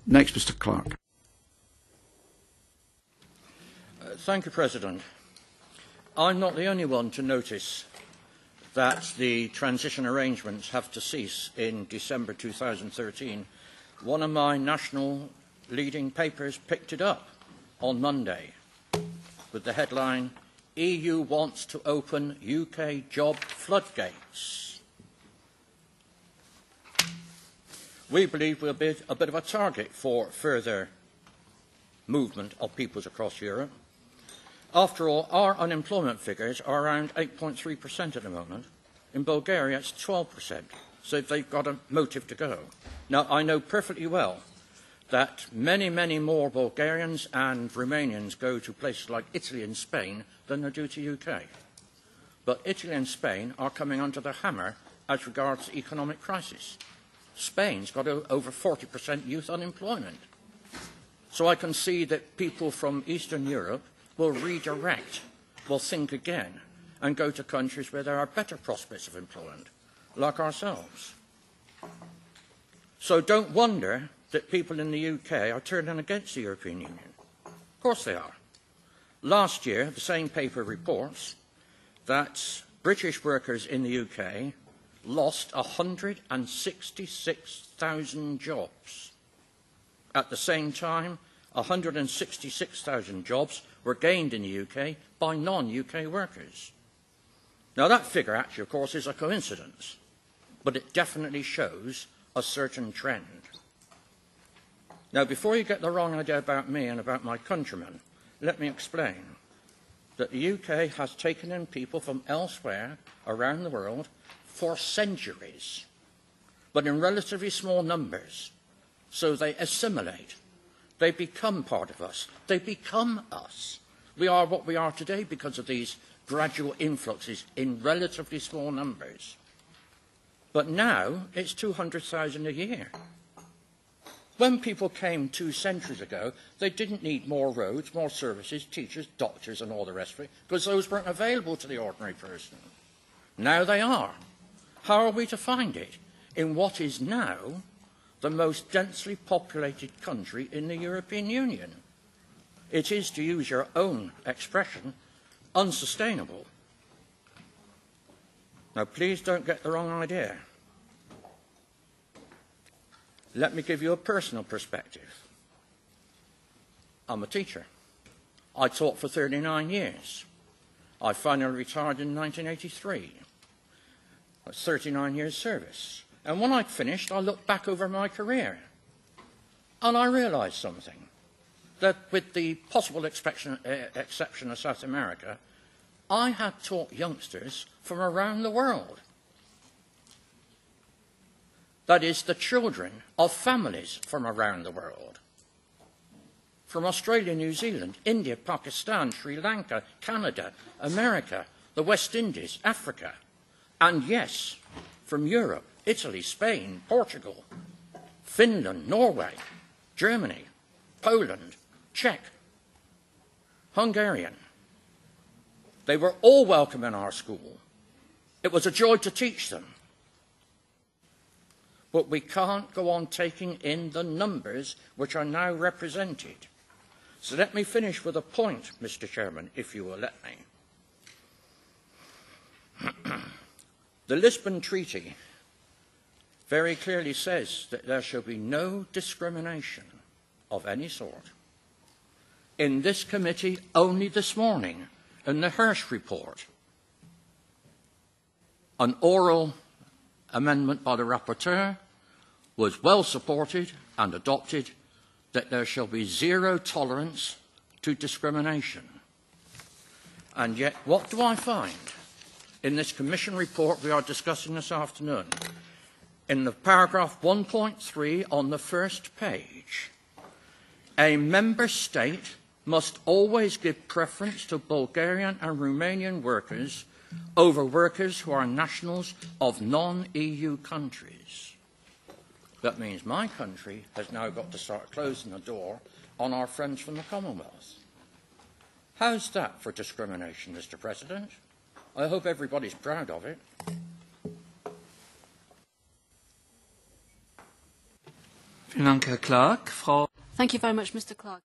Next, Mr. Clark. Thank you, President. I'm not the only one to notice that the transition arrangements have to cease in December 2013. One of my national leading papers picked it up on Monday with the headline, EU wants to open UK job floodgates. We believe we'll be a bit of a target for further movement of peoples across Europe. After all, our unemployment figures are around 8.3% at the moment. In Bulgaria, it's 12%, so they've got a motive to go. Now, I know perfectly well that many, many more Bulgarians and Romanians go to places like Italy and Spain than they do to UK. But Italy and Spain are coming under the hammer as regards the economic crisis. Spain's got over 40% youth unemployment. So I can see that people from Eastern Europe will redirect, will think again, and go to countries where there are better prospects of employment, like ourselves. So don't wonder that people in the UK are turning against the European Union. Of course they are. Last year, the same paper reports that British workers in the UK lost 166,000 jobs. At the same time, 166,000 jobs were gained in the UK by non-UK workers. Now that figure actually, of course, is a coincidence, but it definitely shows a certain trend. Now, before you get the wrong idea about me and about my countrymen, let me explain that the UK has taken in people from elsewhere around the world for centuries, but in relatively small numbers, so they assimilate. They become part of us. They become us. We are what we are today because of these gradual influxes in relatively small numbers. But now it's 200,000 a year. When people came 2 centuries ago, they didn't need more roads, more services, teachers, doctors, and all the rest of it, because those weren't available to the ordinary person. Now they are. How are we to find it in what is now the most densely populated country in the European Union? It is, to use your own expression, unsustainable. Now, please don't get the wrong idea. Let me give you a personal perspective. I'm a teacher. I taught for 39 years. I finally retired in 1983. That's 39 years' service. And when I'd finished, I looked back over my career. And I realised something. That with the possible exception of South America, I had taught youngsters from around the world. That is, the children of families from around the world. From Australia, New Zealand, India, Pakistan, Sri Lanka, Canada, America, the West Indies, Africa, and yes, from Europe, Italy, Spain, Portugal, Finland, Norway, Germany, Poland, Czech, Hungarian. They were all welcome in our school. It was a joy to teach them. But we can't go on taking in the numbers which are now represented. So let me finish with a point, Mr. Chairman, if you will let me. The Lisbon Treaty very clearly says that there shall be no discrimination of any sort. In this committee, only this morning, in the Hirsch report, an oral amendment by the rapporteur was well supported and adopted that there shall be zero tolerance to discrimination. And yet, what do I find in this Commission report we are discussing this afternoon? In the paragraph 1.3 on the first page, a member state must always give preference to Bulgarian and Romanian workers over workers who are nationals of non-EU countries. That means my country has now got to start closing the door on our friends from the Commonwealth. How's that for discrimination, Mr. President? I hope everybody's proud of it. Vielen Dank, Herr Clark. Frau Thank you very much, Mr. Clark.